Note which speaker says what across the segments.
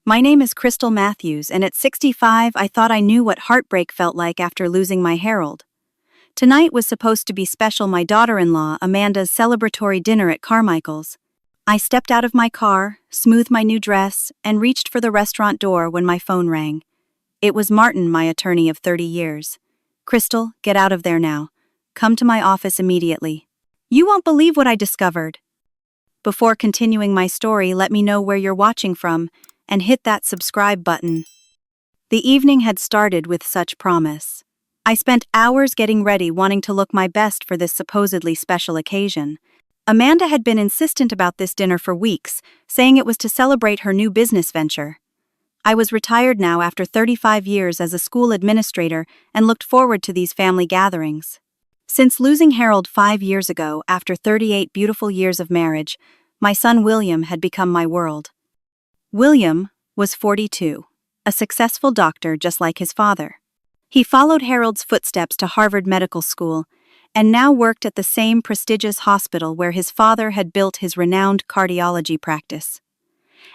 Speaker 1: My name is Krystal Matthews, and at 65, I thought I knew what heartbreak felt like after losing my Harold. Tonight was supposed to be special, my daughter-in-law Amanda's celebratory dinner at Carmichael's. I stepped out of my car, smoothed my new dress, and reached for the restaurant door when my phone rang. It was Martin, my attorney of 30 years. "Krystal, get out of there now. Come to my office immediately. You won't believe what I discovered." Before continuing my story, let me know where you're watching from, and hit that subscribe button. The evening had started with such promise. I spent hours getting ready, wanting to look my best for this supposedly special occasion. Amanda had been insistent about this dinner for weeks, saying it was to celebrate her new business venture. I was retired now after 35 years as a school administrator and looked forward to these family gatherings. Since losing Harold 5 years ago, after 38 beautiful years of marriage, my son William had become my world. William was 42, a successful doctor just like his father. He followed Harold's footsteps to Harvard Medical School and now worked at the same prestigious hospital where his father had built his renowned cardiology practice.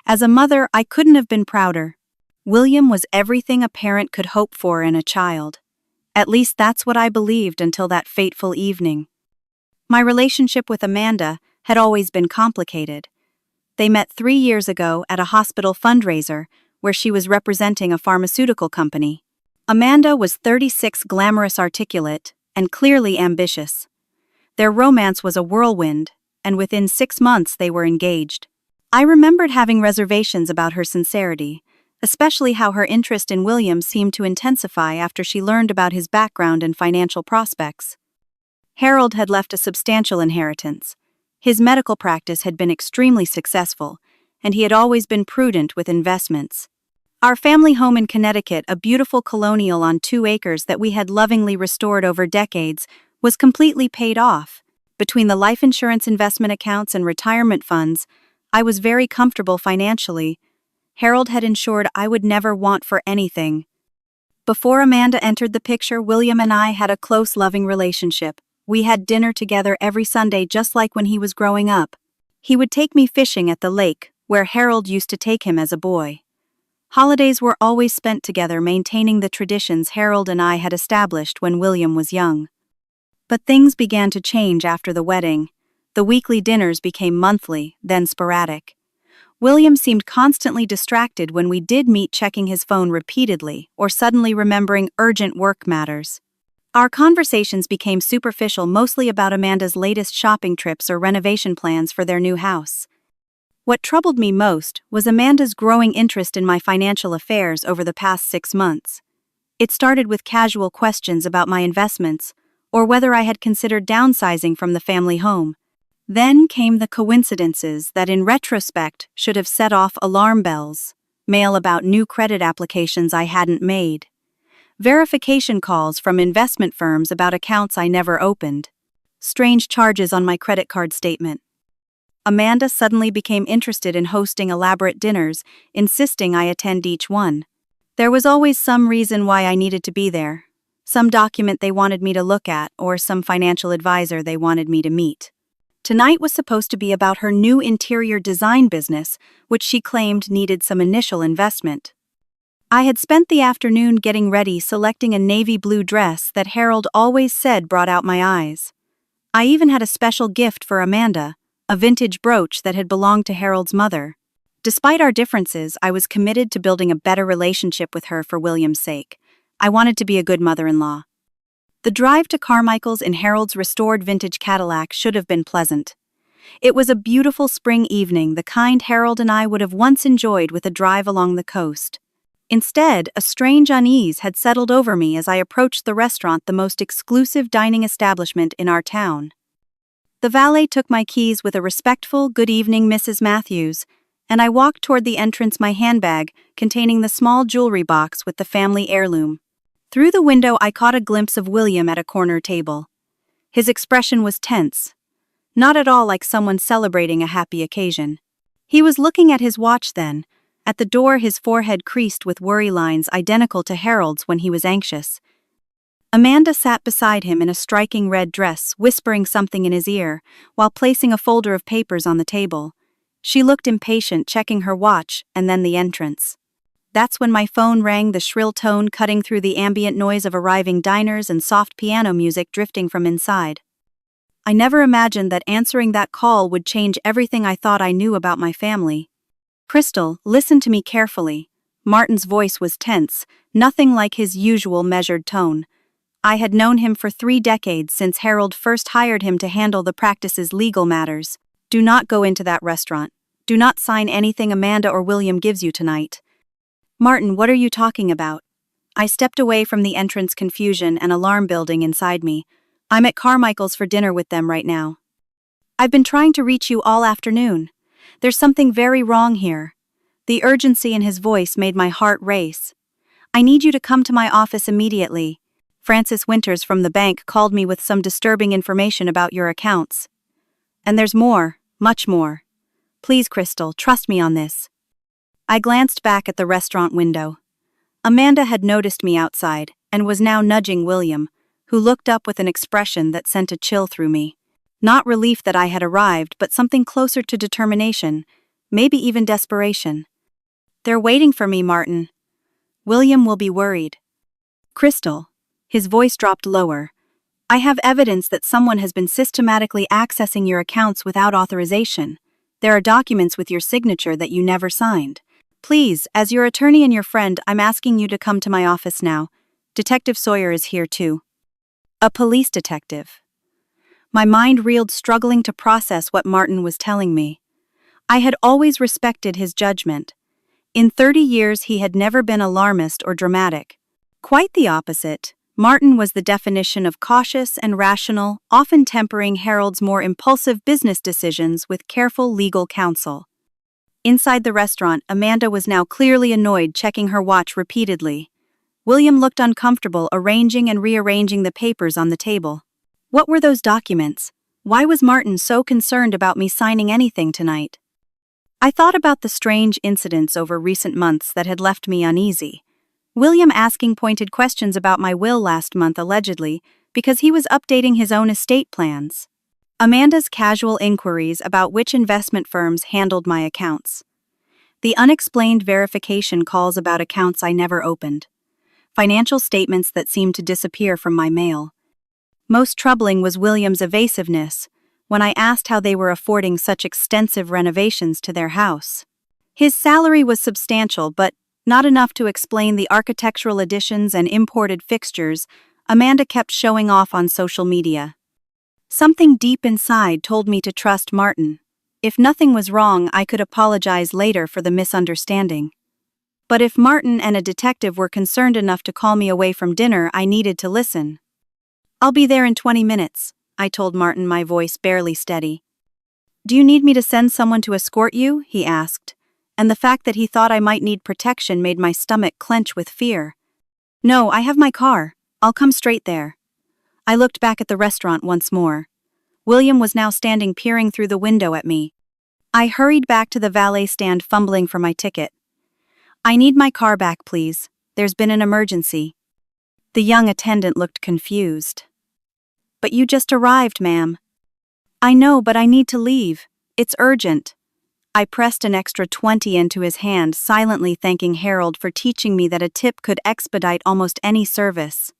Speaker 1: As a mother, I couldn't have been prouder. William was everything a parent could hope for in a child. At least that's what I believed until that fateful evening. My relationship with Amanda had always been complicated. They met 3 years ago at a hospital fundraiser where she was representing a pharmaceutical company. Amanda was 36, glamorous, articulate, and clearly ambitious. Their romance was a whirlwind, and within 6 months they were engaged. I remembered having reservations about her sincerity, especially how her interest in William seemed to intensify after she learned about his background and financial prospects. Harold had left a substantial inheritance. His medical practice had been extremely successful, and he had always been prudent with investments. Our family home in Connecticut, a beautiful colonial on 2 acres that we had lovingly restored over decades, was completely paid off. Between the life insurance investment accounts and retirement funds, I was very comfortable financially. Harold had ensured I would never want for anything. Before Amanda entered the picture, William and I had a close, loving relationship. We had dinner together every Sunday just like when he was growing up. He would take me fishing at the lake, where Harold used to take him as a boy. Holidays were always spent together, maintaining the traditions Harold and I had established when William was young. But things began to change after the wedding. The weekly dinners became monthly, then sporadic. William seemed constantly distracted when we did meet, checking his phone repeatedly or suddenly remembering urgent work matters. Our conversations became superficial, mostly about Amanda's latest shopping trips or renovation plans for their new house. What troubled me most was Amanda's growing interest in my financial affairs over the past 6 months. It started with casual questions about my investments or whether I had considered downsizing from the family home. Then came the coincidences that in retrospect should have set off alarm bells. Mail about new credit applications I hadn't made. Verification calls from investment firms about accounts I never opened. Strange charges on my credit card statement. Amanda suddenly became interested in hosting elaborate dinners, insisting I attend each one. There was always some reason why I needed to be there. Some document they wanted me to look at, or some financial advisor they wanted me to meet. Tonight was supposed to be about her new interior design business, which she claimed needed some initial investment. I had spent the afternoon getting ready, selecting a navy blue dress that Harold always said brought out my eyes. I even had a special gift for Amanda, a vintage brooch that had belonged to Harold's mother. Despite our differences, I was committed to building a better relationship with her for William's sake. I wanted to be a good mother-in-law. The drive to Carmichael's in Harold's restored vintage Cadillac should have been pleasant. It was a beautiful spring evening, the kind Harold and I would have once enjoyed with a drive along the coast. Instead, a strange unease had settled over me as I approached the restaurant, the most exclusive dining establishment in our town. The valet took my keys with a respectful "Good evening, Mrs. Matthews," and I walked toward the entrance, my handbag containing the small jewelry box with the family heirloom. Through the window, I caught a glimpse of William at a corner table. His expression was tense, not at all like someone celebrating a happy occasion. He was looking at his watch then. At the door, his forehead creased with worry lines identical to Harold's when he was anxious. Amanda sat beside him in a striking red dress, whispering something in his ear, while placing a folder of papers on the table. She looked impatient, checking her watch, and then the entrance. That's when my phone rang, the shrill tone cutting through the ambient noise of arriving diners and soft piano music drifting from inside. I never imagined that answering that call would change everything I thought I knew about my family. Krystal, listen to me carefully. Martin's voice was tense, nothing like his usual measured tone. I had known him for 3 decades since Harold first hired him to handle the practice's legal matters. Do not go into that restaurant. Do not sign anything Amanda or William gives you tonight. Martin, what are you talking about? I stepped away from the entrance, confusion and alarm building inside me. I'm at Carmichael's for dinner with them right now. I've been trying to reach you all afternoon. There's something very wrong here. The urgency in his voice made my heart race. I need you to come to my office immediately. Francis Winters from the bank called me with some disturbing information about your accounts. And there's more, much more. Please, Krystal, trust me on this. I glanced back at the restaurant window. Amanda had noticed me outside and was now nudging William, who looked up with an expression that sent a chill through me. Not relief that I had arrived, but something closer to determination, maybe even desperation. They're waiting for me, Martin. William will be worried. Krystal. His voice dropped lower. I have evidence that someone has been systematically accessing your accounts without authorization. There are documents with your signature that you never signed. Please, as your attorney and your friend, I'm asking you to come to my office now. Detective Sawyer is here too. A police detective. My mind reeled, struggling to process what Martin was telling me. I had always respected his judgment. In 30 years, he had never been alarmist or dramatic. Quite the opposite. Martin was the definition of cautious and rational, often tempering Harold's more impulsive business decisions with careful legal counsel. Inside the restaurant, Amanda was now clearly annoyed, checking her watch repeatedly. William looked uncomfortable, arranging and rearranging the papers on the table. What were those documents? Why was Martin so concerned about me signing anything tonight? I thought about the strange incidents over recent months that had left me uneasy. William asking pointed questions about my will last month, allegedly, because he was updating his own estate plans. Amanda's casual inquiries about which investment firms handled my accounts. The unexplained verification calls about accounts I never opened. Financial statements that seemed to disappear from my mail. Most troubling was William's evasiveness when I asked how they were affording such extensive renovations to their house. His salary was substantial, but not enough to explain the architectural additions and imported fixtures Amanda kept showing off on social media. Something deep inside told me to trust Martin. If nothing was wrong, I could apologize later for the misunderstanding. But if Martin and a detective were concerned enough to call me away from dinner, I needed to listen. I'll be there in 20 minutes, I told Martin, my voice barely steady. Do you need me to send someone to escort you? He asked, and the fact that he thought I might need protection made my stomach clench with fear. No, I have my car. I'll come straight there. I looked back at the restaurant once more. William was now standing peering through the window at me. I hurried back to the valet stand, fumbling for my ticket. I need my car back, please. There's been an emergency. The young attendant looked confused. But you just arrived, ma'am. I know, but I need to leave. It's urgent. I pressed an extra 20 into his hand, silently thanking Harold for teaching me that a tip could expedite almost any service.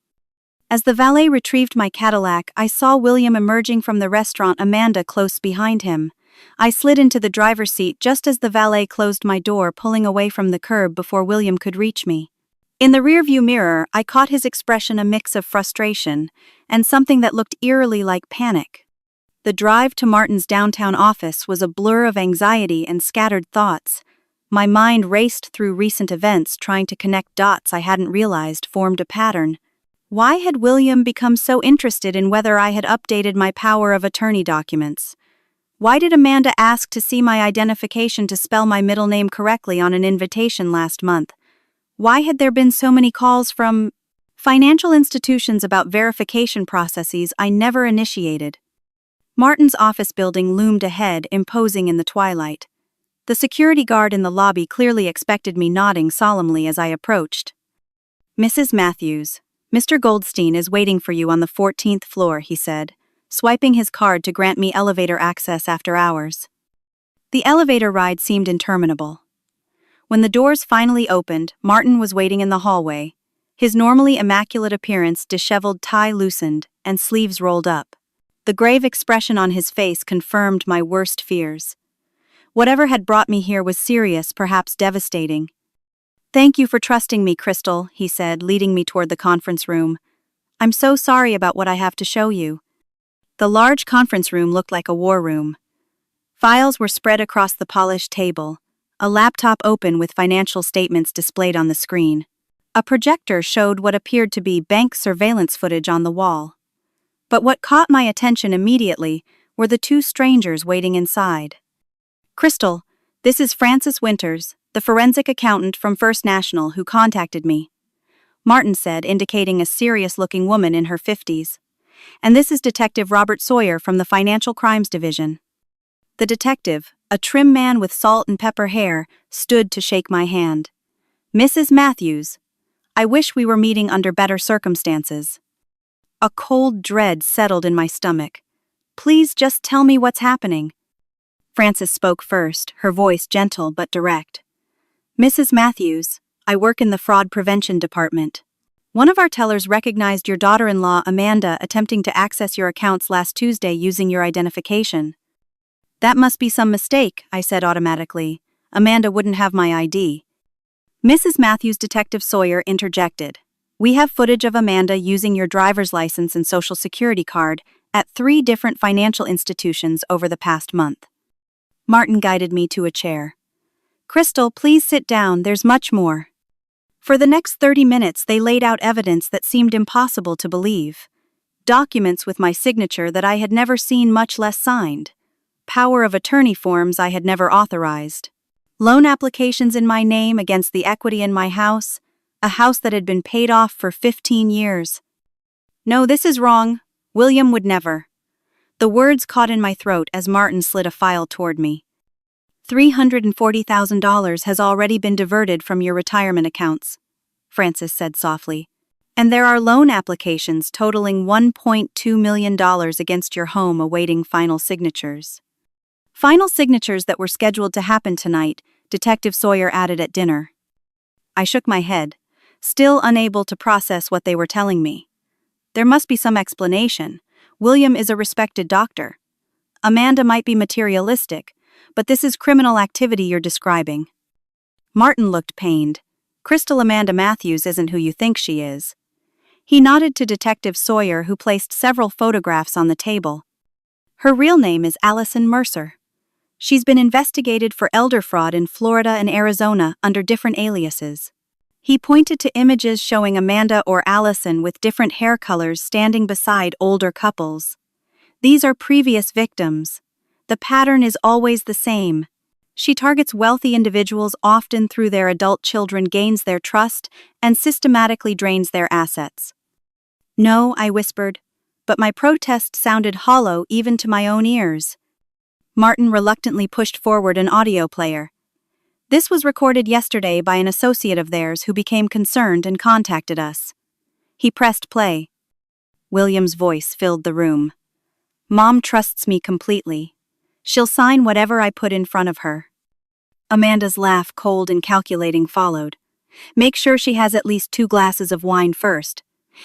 Speaker 1: As the valet retrieved my Cadillac, I saw William emerging from the restaurant, Amanda close behind him. I slid into the driver's seat just as the valet closed my door, pulling away from the curb before William could reach me. In the rearview mirror, I caught his expression, a mix of frustration and something that looked eerily like panic. The drive to Martin's downtown office was a blur of anxiety and scattered thoughts. My mind raced through recent events, trying to connect dots I hadn't realized formed a pattern. Why had William become so interested in whether I had updated my power of attorney documents? Why did Amanda ask to see my identification to spell my middle name correctly on an invitation last month? Why had there been so many calls from financial institutions about verification processes I never initiated? Martin's office building loomed ahead, imposing in the twilight. The security guard in the lobby clearly expected me, nodding solemnly as I approached. Mrs. Matthews, Mr. Goldstein is waiting for you on the 14th floor, he said, swiping his card to grant me elevator access after hours. The elevator ride seemed interminable. When the doors finally opened, Martin was waiting in the hallway. His normally immaculate appearance, disheveled tie loosened, and sleeves rolled up. The grave expression on his face confirmed my worst fears. Whatever had brought me here was serious, perhaps devastating. "Thank you for trusting me, Krystal," he said, leading me toward the conference room. "I'm so sorry about what I have to show you." The large conference room looked like a war room. Files were spread across the polished table, a laptop open with financial statements displayed on the screen. A projector showed what appeared to be bank surveillance footage on the wall. But what caught my attention immediately were the two strangers waiting inside. "Krystal, this is Frances Winters, the forensic accountant from First National who contacted me," Martin said, indicating a serious-looking woman in her 50s. "And this is Detective Robert Sawyer from the Financial Crimes Division." The detective, a trim man with salt and pepper hair, stood to shake my hand. "Mrs. Matthews, I wish we were meeting under better circumstances." A cold dread settled in my stomach. "Please just tell me what's happening." Frances spoke first, her voice gentle but direct. "Mrs. Matthews, I work in the fraud prevention department. One of our tellers recognized your daughter-in-law, Amanda, attempting to access your accounts last Tuesday using your identification." "That must be some mistake," I said automatically. "Amanda wouldn't have my ID." Mrs. Matthews, Detective Sawyer, interjected. "We have footage of Amanda using your driver's license and social security card at 3 different financial institutions over the past month." Martin guided me to a chair. "Krystal, please sit down, there's much more." For the next 30 minutes they laid out evidence that seemed impossible to believe. Documents with my signature that I had never seen, much less signed. Power of attorney forms I had never authorized. Loan applications in my name against the equity in my house, a house that had been paid off for 15 years. "No, this is wrong. William would never." The words caught in my throat as Martin slid a file toward me. $340,000 has already been diverted from your retirement accounts," Frances said softly. "And there are loan applications totaling $1.2 million against your home awaiting final signatures." "Final signatures that were scheduled to happen tonight," Detective Sawyer added at dinner. I shook my head, still unable to process what they were telling me. There must be some explanation. William is a respected doctor. Amanda might be materialistic, but this is criminal activity you're describing. Martin looked pained. "Krystal, Amanda Matthews isn't who you think she is." He nodded to Detective Sawyer, who placed several photographs on the table. "Her real name is Allison Mercer. She's been investigated for elder fraud in Florida and Arizona under different aliases." He pointed to images showing Amanda or Allison with different hair colors standing beside older couples. "These are previous victims. The pattern is always the same. She targets wealthy individuals, often through their adult children, gains their trust, and systematically drains their assets." "No," I whispered, but my protest sounded hollow even to my own ears. Martin reluctantly pushed forward an audio player. "This was recorded yesterday by an associate of theirs who became concerned and contacted us." He pressed play. William's voice filled the room. "Mom trusts me completely. She'll sign whatever I put in front of her." Amanda's laugh, cold and calculating, followed. "Make sure she has at least 2 glasses of wine first.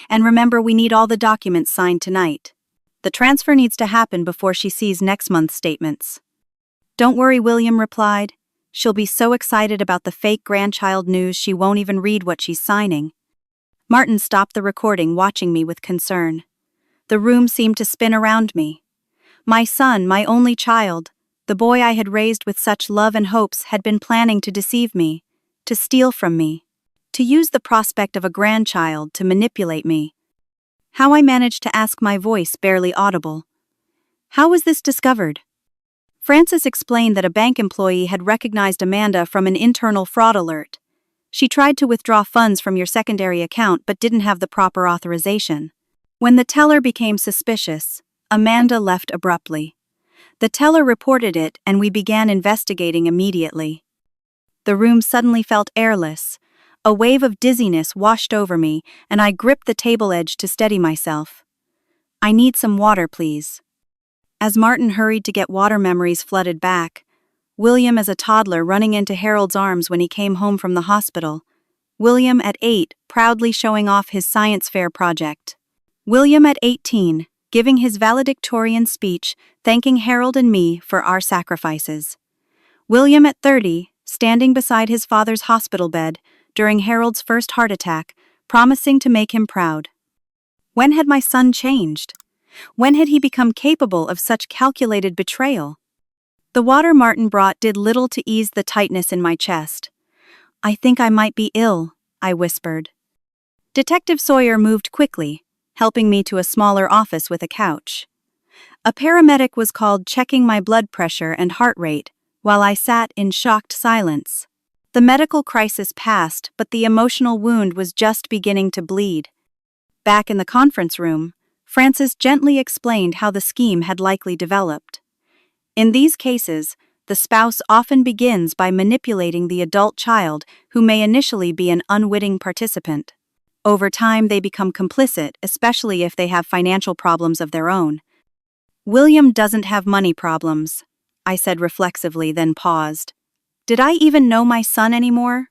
Speaker 1: And remember, we need all the documents signed tonight. The transfer needs to happen before she sees next month's statements." "Don't worry," William replied. "She'll be so excited about the fake grandchild news she won't even read what she's signing." Martin stopped the recording, watching me with concern. The room seemed to spin around me. My son, my only child, the boy I had raised with such love and hopes, had been planning to deceive me, to steal from me, to use the prospect of a grandchild to manipulate me. How I managed to ask, my voice barely audible. "How was this discovered?" Frances explained that a bank employee had recognized Amanda from an internal fraud alert. "She tried to withdraw funds from your secondary account but didn't have the proper authorization. When the teller became suspicious, Amanda left abruptly. The teller reported it and we began investigating immediately." The room suddenly felt airless. A wave of dizziness washed over me and I gripped the table edge to steady myself. "I need some water, please." As Martin hurried to get water, memories flooded back. William as a toddler running into Harold's arms when he came home from the hospital. William at 8, proudly showing off his science fair project. William at 18, giving his valedictorian speech, thanking Harold and me for our sacrifices. William at 30, standing beside his father's hospital bed during Harold's first heart attack, promising to make him proud. When had my son changed? When had he become capable of such calculated betrayal? The water Martin brought did little to ease the tightness in my chest. "I think I might be ill," I whispered. Detective Sawyer moved quickly, helping me to a smaller office with a couch. A paramedic was called, checking my blood pressure and heart rate, while I sat in shocked silence. The medical crisis passed, but the emotional wound was just beginning to bleed. Back in the conference room, Francis gently explained how the scheme had likely developed. In these cases, the spouse often begins by manipulating the adult child who may initially be an unwitting participant. Over time, they become complicit, especially if they have financial problems of their own. "William doesn't have money problems," I said reflexively, then paused. Did I even know my son anymore?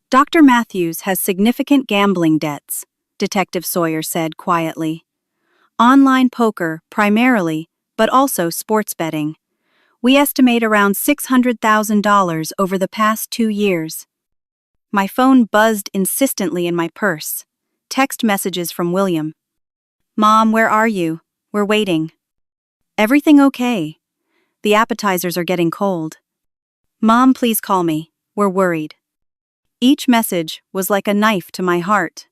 Speaker 1: "Dr. Matthews has significant gambling debts," Detective Sawyer said quietly. "Online poker, primarily, but also sports betting. We estimate around $600,000 over the past 2 years. My phone buzzed insistently in my purse. Text messages from William. "Mom, where are you? We're waiting." "Everything okay? The appetizers are getting cold." "Mom, please call me. We're worried." Each message was like a knife to my heart.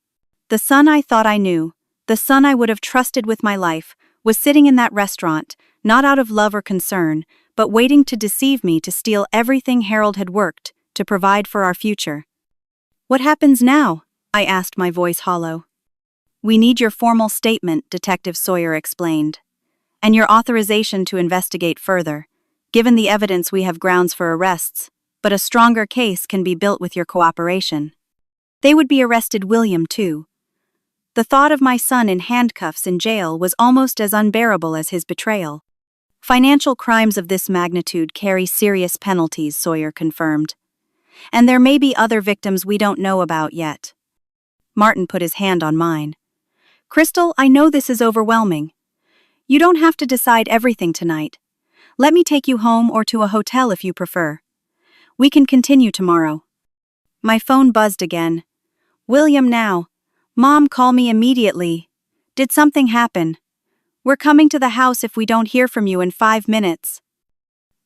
Speaker 1: The son I thought I knew, the son I would have trusted with my life, was sitting in that restaurant, not out of love or concern, but waiting to deceive me, to steal everything Harold had worked to provide for our future. "What happens now?" I asked, my voice hollow. "We need your formal statement," Detective Sawyer explained, "and your authorization to investigate further. Given the evidence, we have grounds for arrests, but a stronger case can be built with your cooperation." They would be arrested William too. The thought of my son in handcuffs in jail was almost as unbearable as his betrayal. "Financial crimes of this magnitude carry serious penalties," Sawyer confirmed. "And there may be other victims we don't know about yet." Martin put his hand on mine. "Krystal, I know this is overwhelming. You don't have to decide everything tonight. Let me take you home or to a hotel if you prefer. We can continue tomorrow." My phone buzzed again. "William now. Mom, call me immediately. Did something happen? We're coming to the house if we don't hear from you in 5 minutes."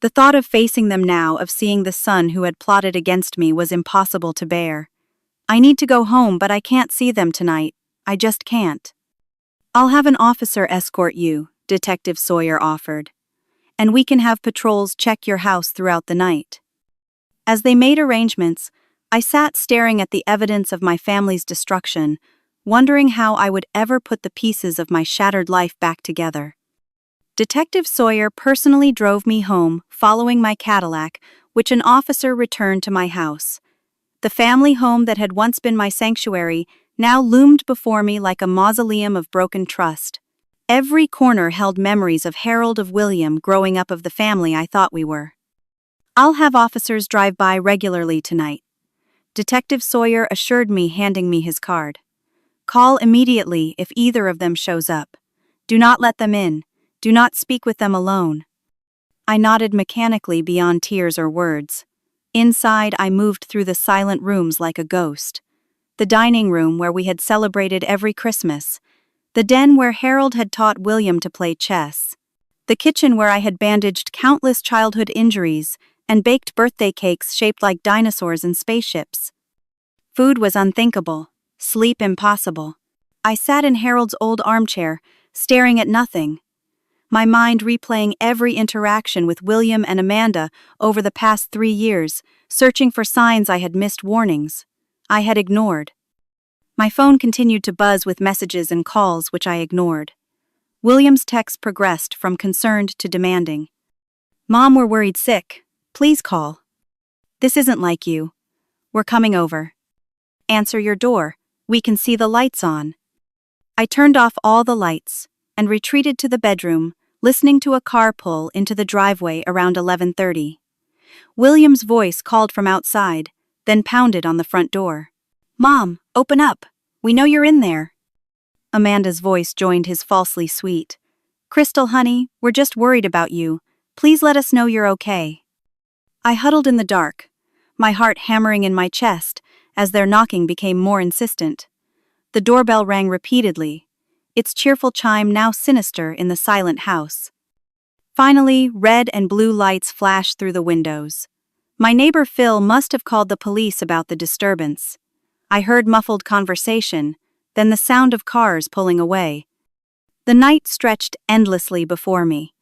Speaker 1: The thought of facing them now, of seeing the son who had plotted against me, was impossible to bear. "I need to go home, but I can't see them tonight. I just can't." "I'll have an officer escort you," Detective Sawyer offered. "And we can have patrols check your house throughout the night." As they made arrangements, I sat staring at the evidence of my family's destruction, wondering how I would ever put the pieces of my shattered life back together. Detective Sawyer personally drove me home, following my Cadillac, which an officer returned to my house. The family home that had once been my sanctuary now loomed before me like a mausoleum of broken trust. Every corner held memories of Harold, of William, growing up, of the family I thought we were. "I'll have officers drive by regularly tonight," Detective Sawyer assured me, handing me his card. "Call immediately if either of them shows up. Do not let them in. Do not speak with them alone." I nodded mechanically, beyond tears or words. Inside, I moved through the silent rooms like a ghost. The dining room where we had celebrated every Christmas. The den where Harold had taught William to play chess. The kitchen where I had bandaged countless childhood injuries and baked birthday cakes shaped like dinosaurs and spaceships. Food was unthinkable. Sleep impossible. I sat in Harold's old armchair, staring at nothing. My mind replaying every interaction with William and Amanda over the past 3 years, searching for signs I had missed, warnings I had ignored. My phone continued to buzz with messages and calls which I ignored. William's texts progressed from concerned to demanding. "Mom, we're worried sick. Please call." "This isn't like you. We're coming over." "Answer your door. We can see the lights on." I turned off all the lights and retreated to the bedroom, listening to a car pull into the driveway around 11:30. William's voice called from outside, then pounded on the front door. "Mom, open up. We know you're in there." Amanda's voice joined his falsely sweet. "Krystal, honey, we're just worried about you. Please let us know you're okay." I huddled in the dark, my heart hammering in my chest as their knocking became more insistent. The doorbell rang repeatedly, its cheerful chime now sinister in the silent house. Finally, red and blue lights flashed through the windows. My neighbor Phil must have called the police about the disturbance. I heard muffled conversation, then the sound of cars pulling away. The night stretched endlessly before me.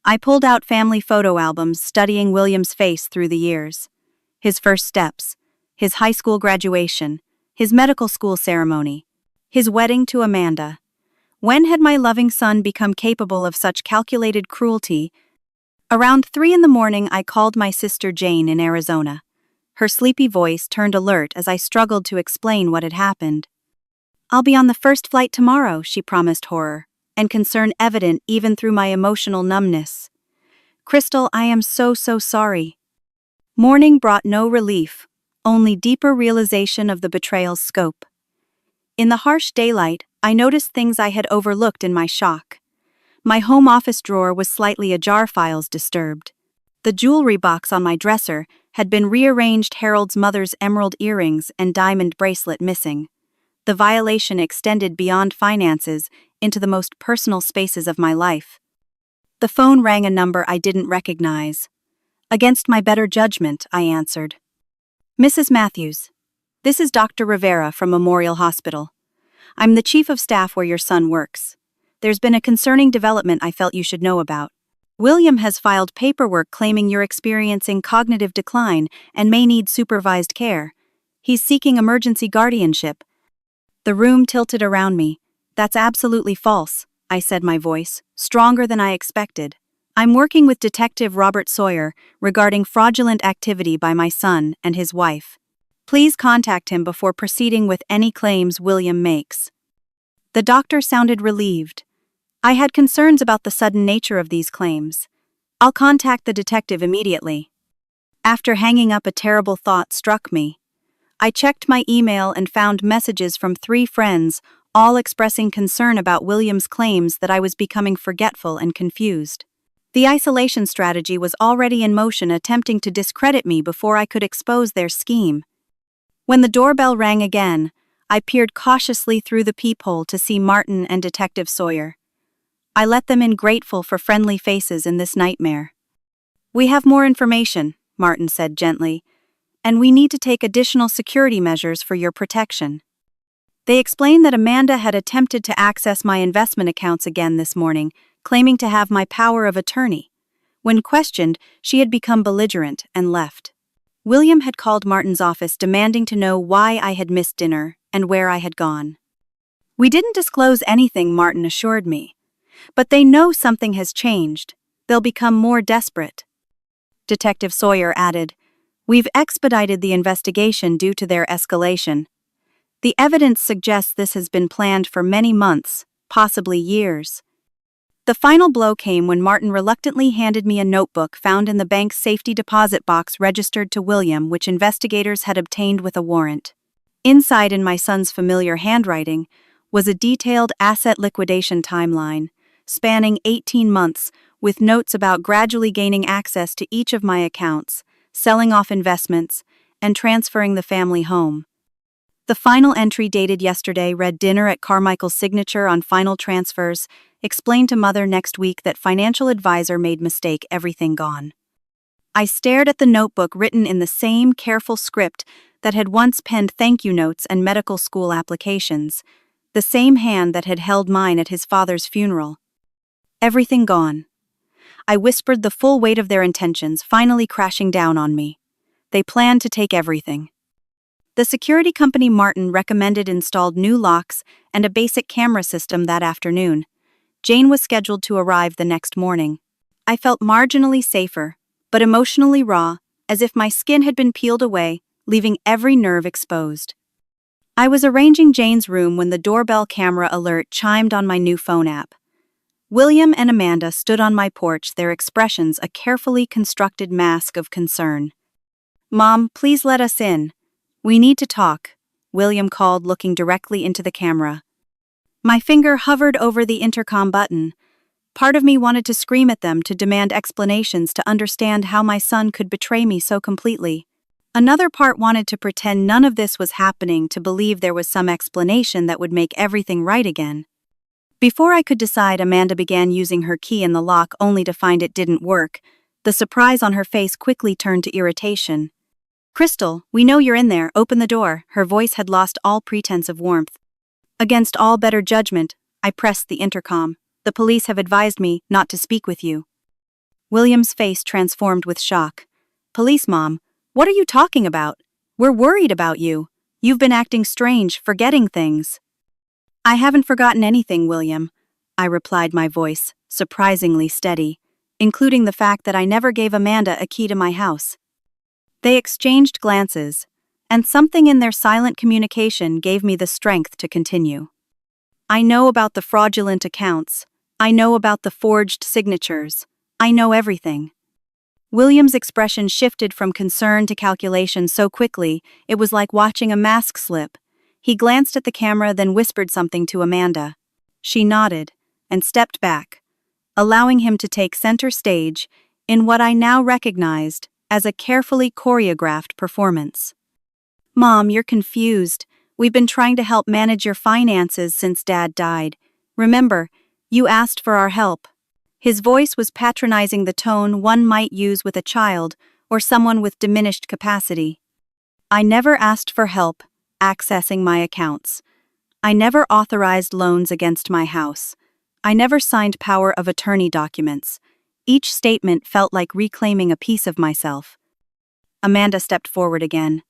Speaker 1: I pulled out family photo albums studying William's face through the years. His first steps, his high school graduation, his medical school ceremony, his wedding to Amanda. When had my loving son become capable of such calculated cruelty? Around 3 in the morning, I called my sister Jane in Arizona. Her sleepy voice turned alert as I struggled to explain what had happened. "I'll be on the first flight tomorrow," she promised, horror and concern evident even through my emotional numbness. "Krystal, I am so sorry." Morning brought no relief, only deeper realization of the betrayal's scope. In the harsh daylight, I noticed things I had overlooked in my shock. My home office drawer was slightly ajar, files disturbed. The jewelry box on my dresser had been rearranged, Harold's mother's emerald earrings and diamond bracelet missing. The violation extended beyond finances into the most personal spaces of my life. The phone rang, a number I didn't recognize. Against my better judgment, I answered. "Mrs. Matthews, this is Dr. Rivera from Memorial Hospital. I'm the chief of staff where your son works. There's been a concerning development I felt you should know about. William has filed paperwork claiming you're experiencing cognitive decline and may need supervised care. He's seeking emergency guardianship." The room tilted around me. "That's absolutely false," I said, my voice stronger than I expected. "I'm working with Detective Robert Sawyer regarding fraudulent activity by my son and his wife. Please contact him before proceeding with any claims William makes." The doctor sounded relieved. I had concerns about the sudden nature of these claims. "I'll contact the detective immediately." After hanging up, a terrible thought struck me. I checked my email and found messages from 3 friends, all expressing concern about William's claims that I was becoming forgetful and confused. The isolation strategy was already in motion, attempting to discredit me before I could expose their scheme. When the doorbell rang again, I peered cautiously through the peephole to see Martin and Detective Sawyer. I let them in, grateful for friendly faces in this nightmare. "We have more information," Martin said gently, "and we need to take additional security measures for your protection." They explained that Amanda had attempted to access my investment accounts again this morning, claiming to have my power of attorney. When questioned, she had become belligerent and left. William had called Martin's office demanding to know why I had missed dinner and where I had gone. "We didn't disclose anything," Martin assured me. "But they know something has changed. They'll become more desperate." Detective Sawyer added, "We've expedited the investigation due to their escalation. The evidence suggests this has been planned for many months, possibly years." The final blow came when Martin reluctantly handed me a notebook found in the bank's safety deposit box registered to William, which investigators had obtained with a warrant. Inside, in my son's familiar handwriting, was a detailed asset liquidation timeline, spanning 18 months, with notes about gradually gaining access to each of my accounts, selling off investments, and transferring the family home. The final entry, dated yesterday, read, "Dinner at Carmichael's, signature on final transfers. Explain to mother next week that financial advisor made mistake, everything gone." I stared at the notebook written in the same careful script that had once penned thank you notes and medical school applications, the same hand that had held mine at his father's funeral. Everything gone. I whispered, the full weight of their intentions finally crashing down on me. They planned to take everything. The security company Martin recommended installed new locks and a basic camera system that afternoon. Jane was scheduled to arrive the next morning. I felt marginally safer, but emotionally raw, as if my skin had been peeled away, leaving every nerve exposed. I was arranging Jane's room when the doorbell camera alert chimed on my new phone app. William and Amanda stood on my porch, their expressions a carefully constructed mask of concern. "Mom, please let us in. We need to talk," William called, looking directly into the camera. My finger hovered over the intercom button. Part of me wanted to scream at them, to demand explanations, to understand how my son could betray me so completely. Another part wanted to pretend none of this was happening, to believe there was some explanation that would make everything right again. Before I could decide, Amanda began using her key in the lock, only to find it didn't work. The surprise on her face quickly turned to irritation. "Krystal, we know you're in there. Open the door." Her voice had lost all pretense of warmth. Against all better judgment, I pressed the intercom. "The police have advised me not to speak with you." William's face transformed with shock. "Police, Mom? What are you talking about? We're worried about you. You've been acting strange, forgetting things." "I haven't forgotten anything, William," I replied, my voice surprisingly steady, including the fact that I never gave Amanda a key to my house. They exchanged glances, and something in their silent communication gave me the strength to continue. "I know about the fraudulent accounts. I know about the forged signatures. I know everything." William's expression shifted from concern to calculation so quickly, it was like watching a mask slip. He glanced at the camera, then whispered something to Amanda. She nodded and stepped back, allowing him to take center stage in what I now recognized as a carefully choreographed performance. "Mom, you're confused. We've been trying to help manage your finances since Dad died. Remember, you asked for our help." His voice was patronizing, the tone one might use with a child or someone with diminished capacity. "I never asked for help accessing my accounts. I never authorized loans against my house. I never signed power of attorney documents." Each statement felt like reclaiming a piece of myself. Amanda stepped forward again.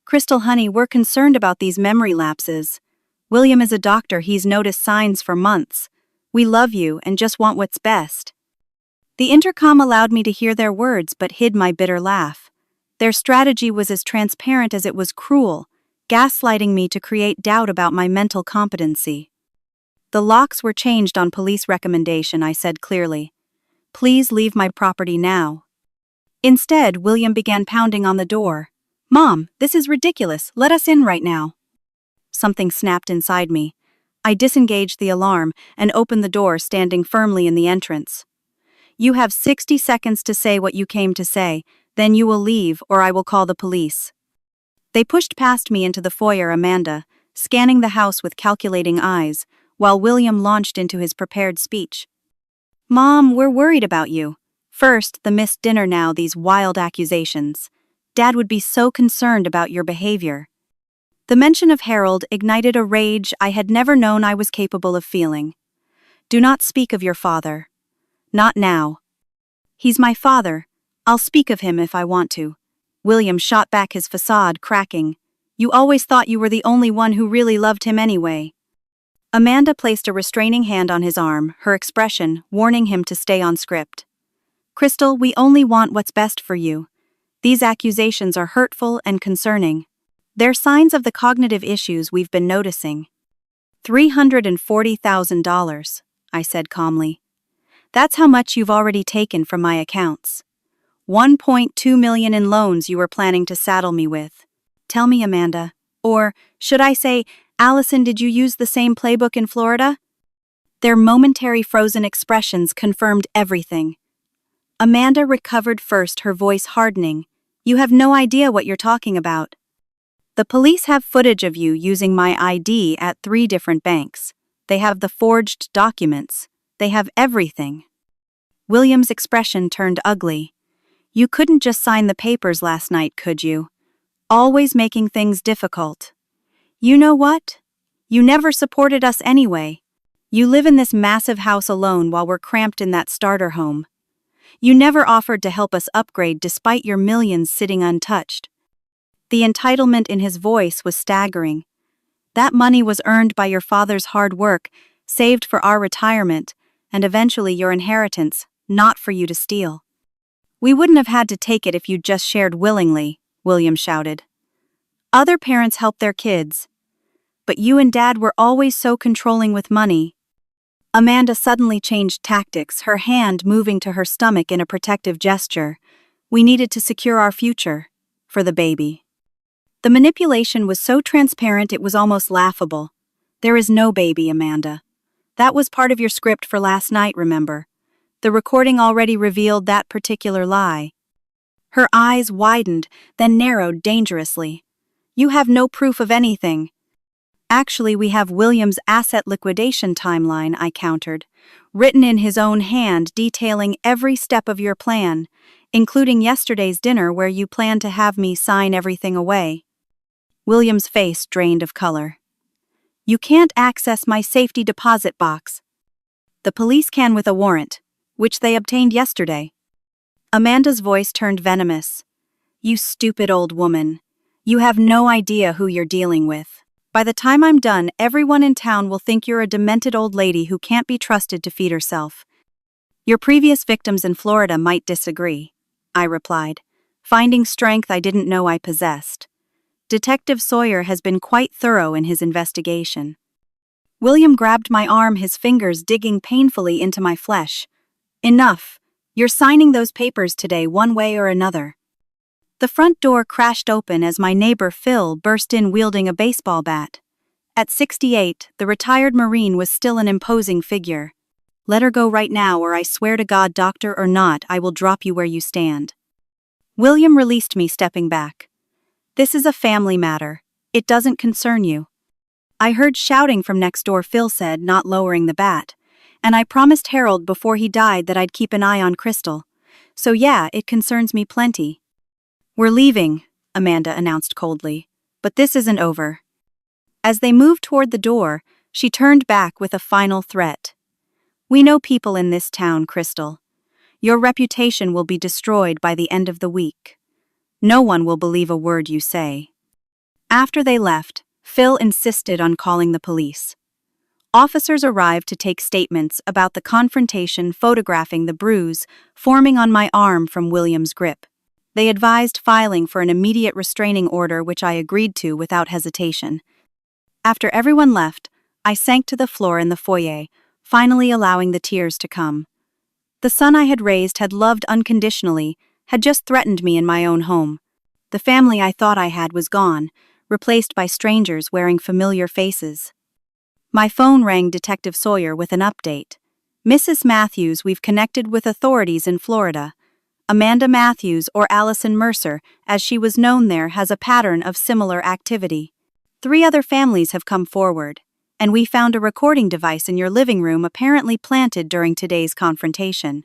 Speaker 1: "Krystal, honey, we're concerned about these memory lapses. William is a doctor. He's noticed signs for months. We love you and just want what's best." The intercom allowed me to hear their words but hid my bitter laugh. Their strategy was as transparent as it was cruel, gaslighting me to create doubt about my mental competency. "The locks were changed on police recommendation," I said clearly. "Please leave my property now." Instead, William began pounding on the door. "Mom, this is ridiculous. Let us in right now." Something snapped inside me. I disengaged the alarm and opened the door, standing firmly in the entrance. "You have 60 seconds to say what you came to say, then you will leave or I will call the police." They pushed past me into the foyer, Amanda scanning the house with calculating eyes, while William launched into his prepared speech. "Mom, we're worried about you. First, the missed dinner, now these wild accusations. Dad would be so concerned about your behavior." The mention of Harold ignited a rage I had never known I was capable of feeling. "Do not speak of your father. Not now." "He's my father. I'll speak of him if I want to." William shot back, his facade cracking. "You always thought you were the only one who really loved him anyway." Amanda placed a restraining hand on his arm, her expression warning him to stay on script. "Krystal, we only want what's best for you. These accusations are hurtful and concerning. They're signs of the cognitive issues we've been noticing." $340,000, I said calmly. "That's how much you've already taken from my accounts. 1.2 million in loans you were planning to saddle me with. Tell me, Amanda. Or, should I say, Allison, did you use the same playbook in Florida?" Their momentary frozen expressions confirmed everything. Amanda recovered first, her voice hardening. "You have no idea what you're talking about. The police have footage of you using my ID at 3 different banks. They have the forged documents. They have everything." William's expression turned ugly. "You couldn't just sign the papers last night, could you? Always making things difficult. You know what? You never supported us anyway. You live in this massive house alone while we're cramped in that starter home. You never offered to help us upgrade despite your millions sitting untouched." The entitlement in his voice was staggering. "That money was earned by your father's hard work, saved for our retirement, and eventually your inheritance, not for you to steal. We wouldn't have had to take it if you'd just shared willingly," William shouted. "Other parents help their kids. But you and Dad were always so controlling with money." Amanda suddenly changed tactics, her hand moving to her stomach in a protective gesture. We needed to secure our future. For the baby. The manipulation was so transparent it was almost laughable. There is no baby, Amanda. That was part of your script for last night, remember? The recording already revealed that particular lie. Her eyes widened, then narrowed dangerously. You have no proof of anything. Actually, we have William's asset liquidation timeline, I countered, written in his own hand detailing every step of your plan, including yesterday's dinner where you planned to have me sign everything away. William's face drained of color. You can't access my safety deposit box. The police can with a warrant, which they obtained yesterday. Amanda's voice turned venomous. You stupid old woman. You have no idea who you're dealing with. By the time I'm done, everyone in town will think you're a demented old lady who can't be trusted to feed herself. Your previous victims in Florida might disagree, I replied, finding strength I didn't know I possessed. Detective Sawyer has been quite thorough in his investigation. William grabbed my arm, his fingers digging painfully into my flesh. Enough. You're signing those papers today one way or another. The front door crashed open as my neighbor Phil burst in wielding a baseball bat. At 68, the retired Marine was still an imposing figure. Let her go right now, or I swear to God, doctor or not, I will drop you where you stand. William released me, stepping back. This is a family matter. It doesn't concern you. I heard shouting from next door, Phil said, not lowering the bat. And I promised Harold before he died that I'd keep an eye on Krystal. So yeah, it concerns me plenty. We're leaving, Amanda announced coldly. But this isn't over. As they moved toward the door, she turned back with a final threat. We know people in this town, Krystal. Your reputation will be destroyed by the end of the week. No one will believe a word you say. After they left, Phil insisted on calling the police. Officers arrived to take statements about the confrontation, photographing the bruise forming on my arm from William's grip. They advised filing for an immediate restraining order, which I agreed to without hesitation. After everyone left, I sank to the floor in the foyer, finally allowing the tears to come. The son I had raised, had loved unconditionally, had just threatened me in my own home. The family I thought I had was gone, replaced by strangers wearing familiar faces. My phone rang Detective Sawyer with an update. Mrs. Matthews, we've connected with authorities in Florida. Amanda Matthews, or Allison Mercer, as she was known there, has a pattern of similar activity. 3 other families have come forward, and we found a recording device in your living room apparently planted during today's confrontation.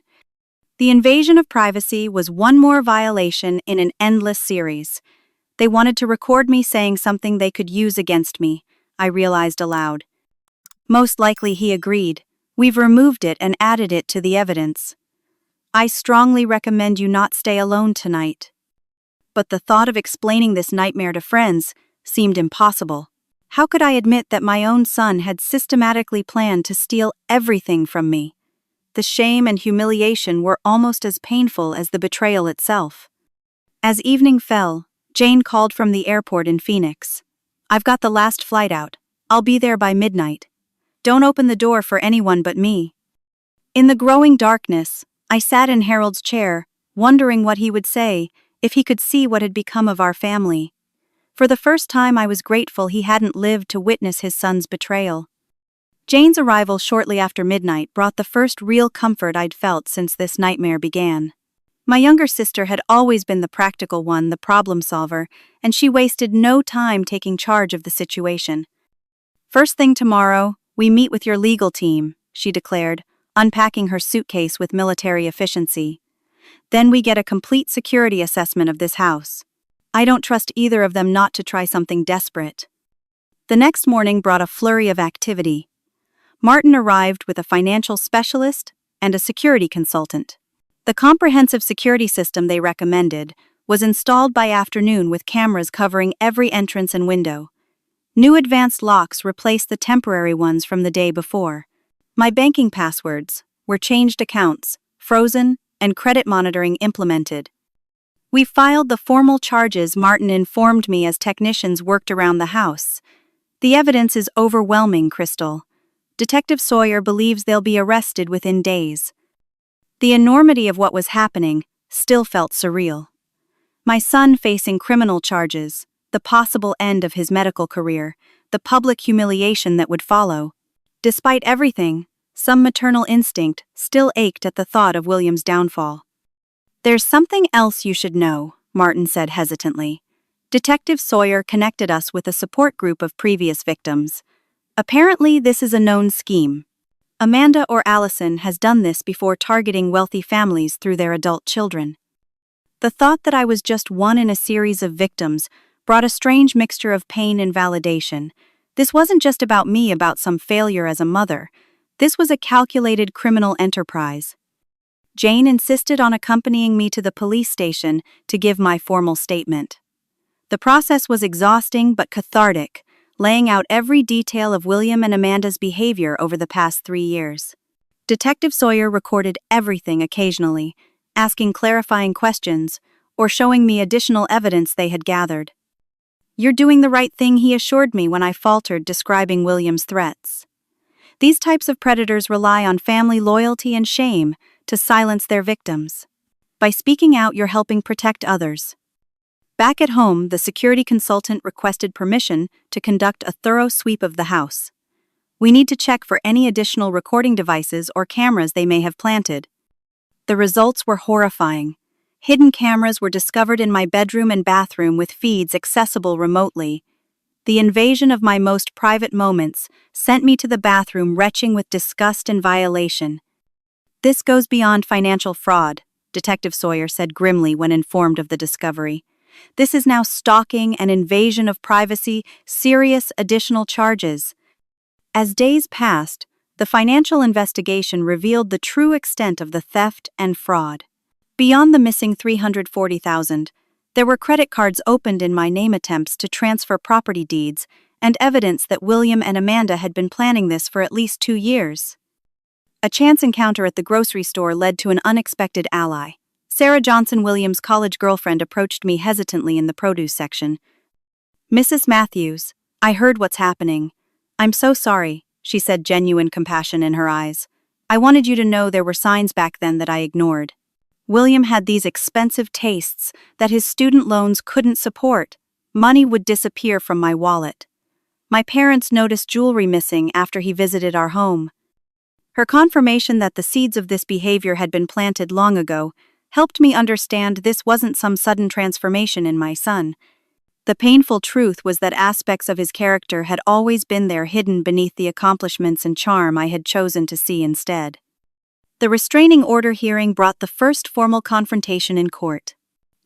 Speaker 1: The invasion of privacy was one more violation in an endless series. They wanted to record me saying something they could use against me, I realized aloud. Most likely he agreed. We've removed it and added it to the evidence. I strongly recommend you not stay alone tonight. But the thought of explaining this nightmare to friends seemed impossible. How could I admit that my own son had systematically planned to steal everything from me? The shame and humiliation were almost as painful as the betrayal itself. As evening fell, Jane called from the airport in Phoenix. I've got the last flight out. I'll be there by midnight. Don't open the door for anyone but me. In the growing darkness, I sat in Harold's chair, wondering what he would say if he could see what had become of our family. For the first time, I was grateful he hadn't lived to witness his son's betrayal. Jane's arrival shortly after midnight brought the first real comfort I'd felt since this nightmare began. My younger sister had always been the practical one, the problem solver, and she wasted no time taking charge of the situation. First thing tomorrow, we meet with your legal team, she declared, unpacking her suitcase with military efficiency. Then we get a complete security assessment of this house. I don't trust either of them not to try something desperate. The next morning brought a flurry of activity. Martin arrived with a financial specialist and a security consultant. The comprehensive security system they recommended was installed by afternoon with cameras covering every entrance and window. New advanced locks replaced the temporary ones from the day before. My banking passwords were changed, accounts frozen, and credit monitoring implemented. We filed the formal charges, Martin informed me as technicians worked around the house. The evidence is overwhelming, Krystal. Detective Sawyer believes they'll be arrested within days. The enormity of what was happening still felt surreal. My son facing criminal charges, the possible end of his medical career, the public humiliation that would follow. Despite everything, some maternal instinct still ached at the thought of William's downfall. "There's something else you should know," Martin said hesitantly. "Detective Sawyer connected us with a support group of previous victims. Apparently, this is a known scheme. Amanda or Allison has done this before, targeting wealthy families through their adult children." The thought that I was just one in a series of victims brought a strange mixture of pain and validation. This wasn't just about me, about some failure as a mother. This was a calculated criminal enterprise. Jane insisted on accompanying me to the police station to give my formal statement. The process was exhausting but cathartic, laying out every detail of William and Amanda's behavior over the past 3 years. Detective Sawyer recorded everything occasionally, asking clarifying questions or showing me additional evidence they had gathered. "You're doing the right thing," he assured me when I faltered, describing William's threats. These types of predators rely on family loyalty and shame to silence their victims. By speaking out, you're helping protect others. Back at home, the security consultant requested permission to conduct a thorough sweep of the house. "We need to check for any additional recording devices or cameras they may have planted." The results were horrifying. Hidden cameras were discovered in my bedroom and bathroom with feeds accessible remotely. The invasion of my most private moments sent me to the bathroom retching with disgust and violation. "This goes beyond financial fraud," Detective Sawyer said grimly when informed of the discovery. "This is now stalking and invasion of privacy, serious additional charges." As days passed, the financial investigation revealed the true extent of the theft and fraud. Beyond the missing $340,000, there were credit cards opened in my name, attempts to transfer property deeds, and evidence that William and Amanda had been planning this for at least 2 years. A chance encounter at the grocery store led to an unexpected ally. Sarah Johnson, William's college girlfriend, approached me hesitantly in the produce section. "Mrs. Matthews, I heard what's happening. I'm so sorry," she said, genuine compassion in her eyes. "I wanted you to know there were signs back then that I ignored. William had these expensive tastes that his student loans couldn't support. Money would disappear from my wallet. My parents noticed jewelry missing after he visited our home." Her confirmation that the seeds of this behavior had been planted long ago helped me understand this wasn't some sudden transformation in my son. The painful truth was that aspects of his character had always been there, hidden beneath the accomplishments and charm I had chosen to see instead. The restraining order hearing brought the first formal confrontation in court.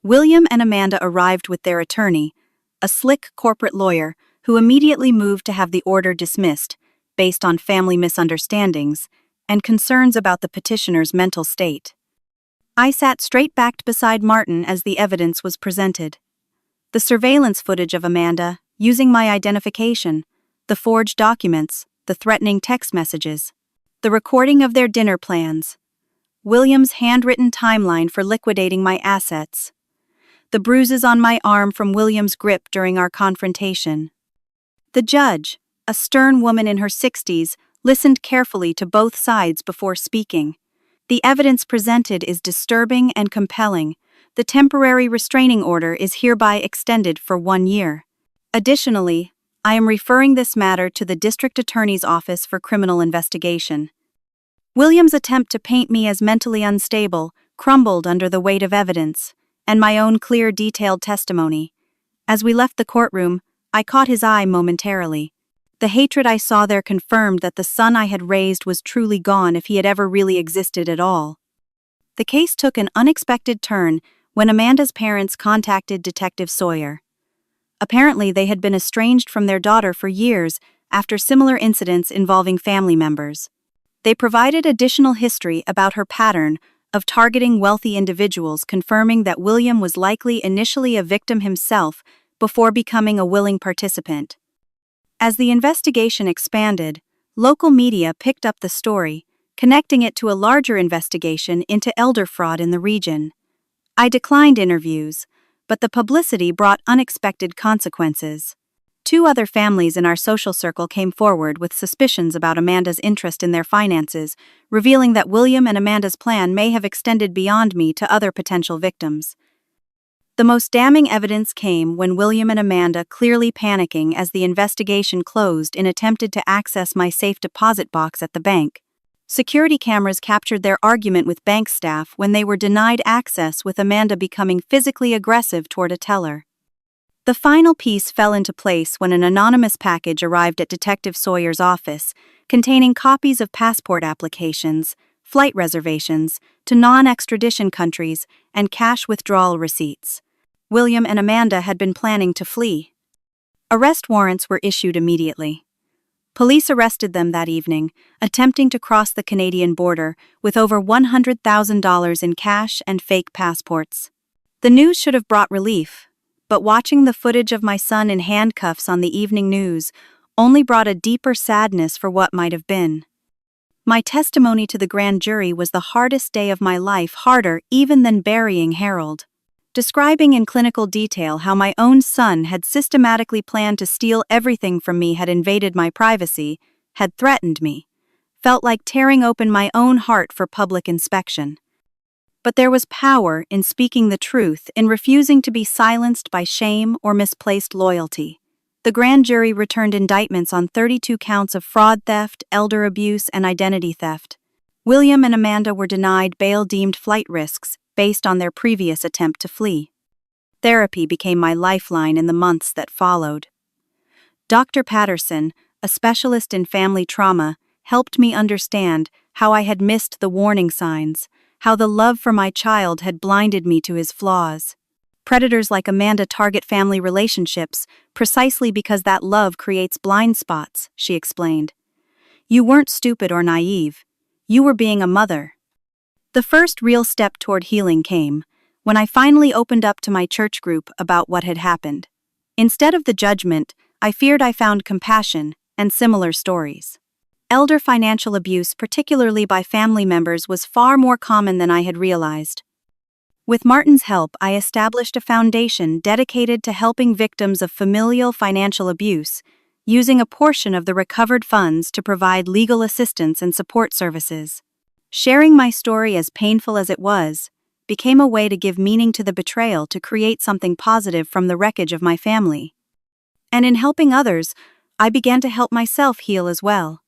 Speaker 1: William and Amanda arrived with their attorney, a slick corporate lawyer who immediately moved to have the order dismissed, based on family misunderstandings and concerns about the petitioner's mental state. I sat straight-backed beside Martin as the evidence was presented. The surveillance footage of Amanda, using my identification, the forged documents, the threatening text messages, the recording of their dinner plans, William's handwritten timeline for liquidating my assets, the bruises on my arm from William's grip during our confrontation. The judge, a stern woman in her 60s, listened carefully to both sides before speaking. "The evidence presented is disturbing and compelling. The temporary restraining order is hereby extended for 1 year. Additionally, I am referring this matter to the District Attorney's Office for criminal investigation." William's attempt to paint me as mentally unstable crumbled under the weight of evidence, and my own clear, detailed testimony. As we left the courtroom, I caught his eye momentarily. The hatred I saw there confirmed that the son I had raised was truly gone, if he had ever really existed at all. The case took an unexpected turn when Amanda's parents contacted Detective Sawyer. Apparently, they had been estranged from their daughter for years after similar incidents involving family members. They provided additional history about her pattern of targeting wealthy individuals, confirming that William was likely initially a victim himself before becoming a willing participant. As the investigation expanded, local media picked up the story, connecting it to a larger investigation into elder fraud in the region. I declined interviews, but the publicity brought unexpected consequences. 2 other families in our social circle came forward with suspicions about Amanda's interest in their finances, revealing that William and Amanda's plan may have extended beyond me to other potential victims. The most damning evidence came when William and Amanda, clearly panicking as the investigation closed, attempted to access my safe deposit box at the bank. Security cameras captured their argument with bank staff when they were denied access, with Amanda becoming physically aggressive toward a teller. The final piece fell into place when an anonymous package arrived at Detective Sawyer's office, containing copies of passport applications, flight reservations to non-extradition countries, and cash withdrawal receipts. William and Amanda had been planning to flee. Arrest warrants were issued immediately. Police arrested them that evening, attempting to cross the Canadian border with over $100,000 in cash and fake passports. The news should have brought relief, but watching the footage of my son in handcuffs on the evening news only brought a deeper sadness for what might have been. My testimony to the grand jury was the hardest day of my life, harder even than burying Harold. Describing in clinical detail how my own son had systematically planned to steal everything from me, had invaded my privacy, had threatened me, felt like tearing open my own heart for public inspection. But there was power in speaking the truth, in refusing to be silenced by shame or misplaced loyalty. The grand jury returned indictments on 32 counts of fraud, theft, elder abuse, and identity theft. William and Amanda were denied bail, deemed flight risks, based on their previous attempt to flee. Therapy became my lifeline in the months that followed. Dr. Patterson, a specialist in family trauma, helped me understand how I had missed the warning signs, how the love for my child had blinded me to his flaws. Predators like Amanda target family relationships precisely because that love creates blind spots, she explained. You weren't stupid or naive. You were being a mother. The first real step toward healing came when I finally opened up to my church group about what had happened. Instead of the judgment, I feared I found compassion and similar stories. Elder financial abuse, particularly by family members, was far more common than I had realized. With Martin's help, I established a foundation dedicated to helping victims of familial financial abuse, using a portion of the recovered funds to provide legal assistance and support services. Sharing my story, as painful as it was, became a way to give meaning to the betrayal, to create something positive from the wreckage of my family. And in helping others, I began to help myself heal as well.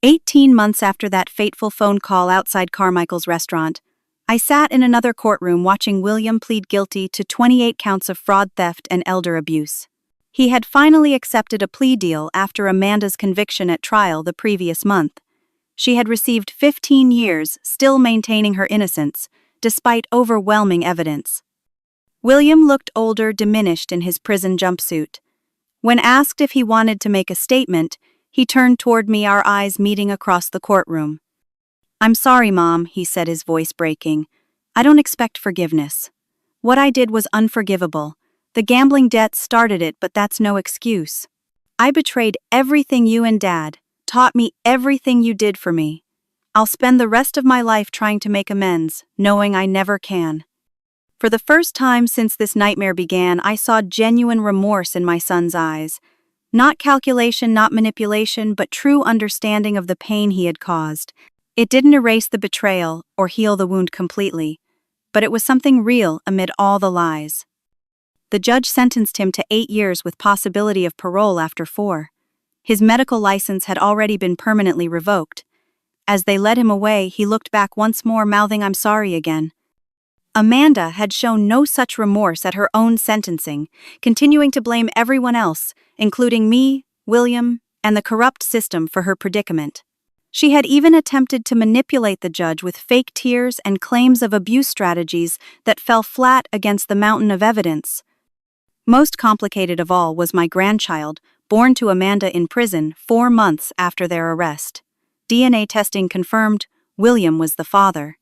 Speaker 1: 18 months after that fateful phone call outside Carmichael's restaurant, I sat in another courtroom watching William plead guilty to 28 counts of fraud, theft, and elder abuse. He had finally accepted a plea deal after Amanda's conviction at trial the previous month. She had received 15 years, still maintaining her innocence, despite overwhelming evidence. William looked older, diminished in his prison jumpsuit. When asked if he wanted to make a statement, he turned toward me, our eyes meeting across the courtroom. "I'm sorry, Mom," he said, his voice breaking. "I don't expect forgiveness. What I did was unforgivable. The gambling debt started it, but that's no excuse. I betrayed everything you and Dad taught me, everything you did for me. I'll spend the rest of my life trying to make amends, knowing I never can." For the first time since this nightmare began, I saw genuine remorse in my son's eyes. Not calculation, not manipulation, but true understanding of the pain he had caused. It didn't erase the betrayal or heal the wound completely, but it was something real amid all the lies. The judge sentenced him to 8 years with possibility of parole after 4. His medical license had already been permanently revoked. As they led him away, he looked back once more, mouthing, "I'm sorry" again. Amanda had shown no such remorse at her own sentencing, continuing to blame everyone else, including me, William, and the corrupt system, for her predicament. She had even attempted to manipulate the judge with fake tears and claims of abuse strategies that fell flat against the mountain of evidence. Most complicated of all was my grandchild, born to Amanda in prison 4 months after their arrest. DNA testing confirmed William was the father.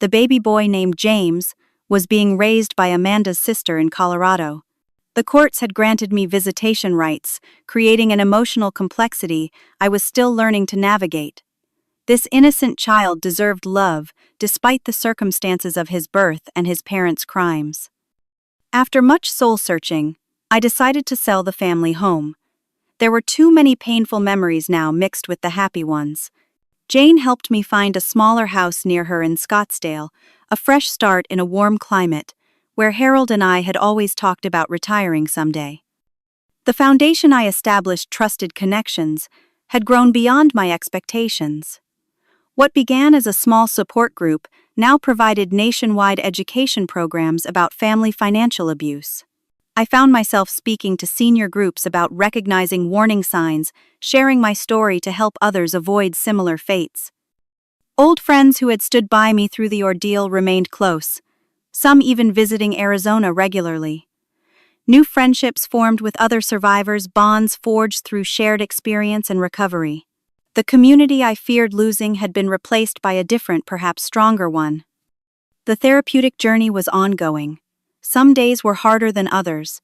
Speaker 1: The baby boy, named James, was being raised by Amanda's sister in Colorado. The courts had granted me visitation rights, creating an emotional complexity I was still learning to navigate. This innocent child deserved love, despite the circumstances of his birth and his parents' crimes. After much soul-searching, I decided to sell the family home. There were too many painful memories now mixed with the happy ones. Jane helped me find a smaller house near her in Scottsdale, a fresh start in a warm climate, where Harold and I had always talked about retiring someday. The foundation I established, trusted connections, had grown beyond my expectations. What began as a small support group now provided nationwide education programs about family financial abuse. I found myself speaking to senior groups about recognizing warning signs, sharing my story to help others avoid similar fates. Old friends who had stood by me through the ordeal remained close, some even visiting Arizona regularly. New friendships formed with other survivors, bonds forged through shared experience and recovery. The community I feared losing had been replaced by a different, perhaps stronger one. The therapeutic journey was ongoing. Some days were harder than others.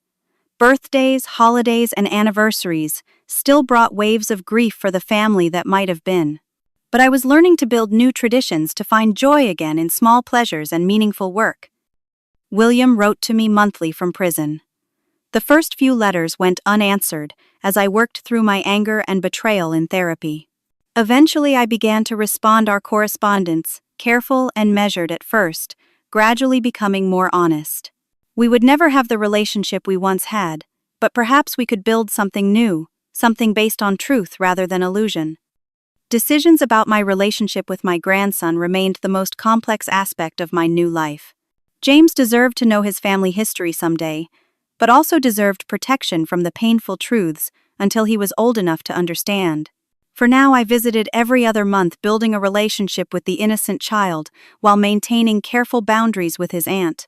Speaker 1: Birthdays, holidays, and anniversaries still brought waves of grief for the family that might have been. But I was learning to build new traditions to find joy again in small pleasures and meaningful work. William wrote to me monthly from prison. The first few letters went unanswered as I worked through my anger and betrayal in therapy. Eventually I began to respond our correspondence, careful and measured at first, gradually becoming more honest. We would never have the relationship we once had, but perhaps we could build something new, something based on truth rather than illusion. Decisions about my relationship with my grandson remained the most complex aspect of my new life. James deserved to know his family history someday, but also deserved protection from the painful truths until he was old enough to understand. For now, I visited every other month, building a relationship with the innocent child while maintaining careful boundaries with his aunt.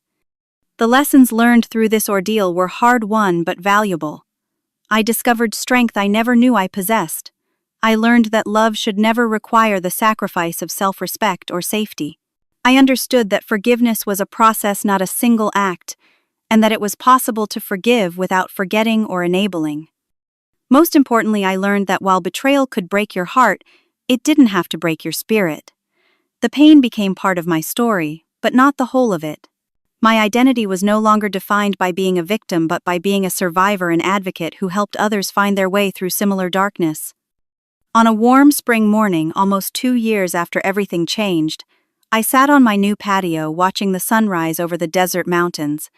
Speaker 1: The lessons learned through this ordeal were hard-won but valuable. I discovered strength I never knew I possessed. I learned that love should never require the sacrifice of self-respect or safety. I understood that forgiveness was a process, not a single act, and that it was possible to forgive without forgetting or enabling. Most importantly, I learned that while betrayal could break your heart, it didn't have to break your spirit. The pain became part of my story, but not the whole of it. My identity was no longer defined by being a victim but by being a survivor and advocate who helped others find their way through similar darkness. On a warm spring morning, almost 2 years after everything changed, I sat on my new patio watching the sunrise over the desert mountains.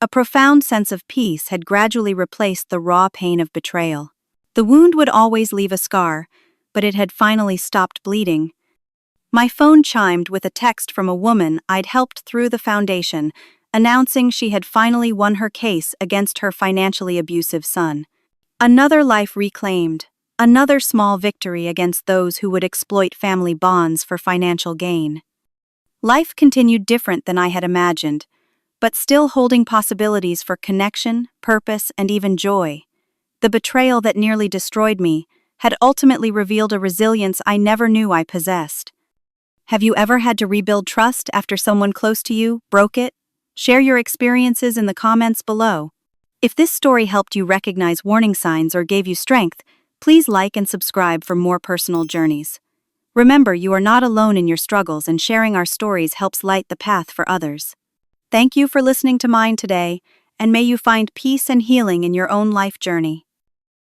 Speaker 1: A profound sense of peace had gradually replaced the raw pain of betrayal. The wound would always leave a scar, but it had finally stopped bleeding. My phone chimed with a text from a woman I'd helped through the foundation, announcing she had finally won her case against her financially abusive son. Another life reclaimed, another small victory against those who would exploit family bonds for financial gain. Life continued different than I had imagined, but still holding possibilities for connection, purpose, and even joy. The betrayal that nearly destroyed me had ultimately revealed a resilience I never knew I possessed. Have you ever had to rebuild trust after someone close to you broke it? Share your experiences in the comments below. If this story helped you recognize warning signs or gave you strength, please like and subscribe for more personal journeys. Remember, you are not alone in your struggles, and sharing our stories helps light the path for others. Thank you for listening to mine today, and may you find peace and healing in your own life journey.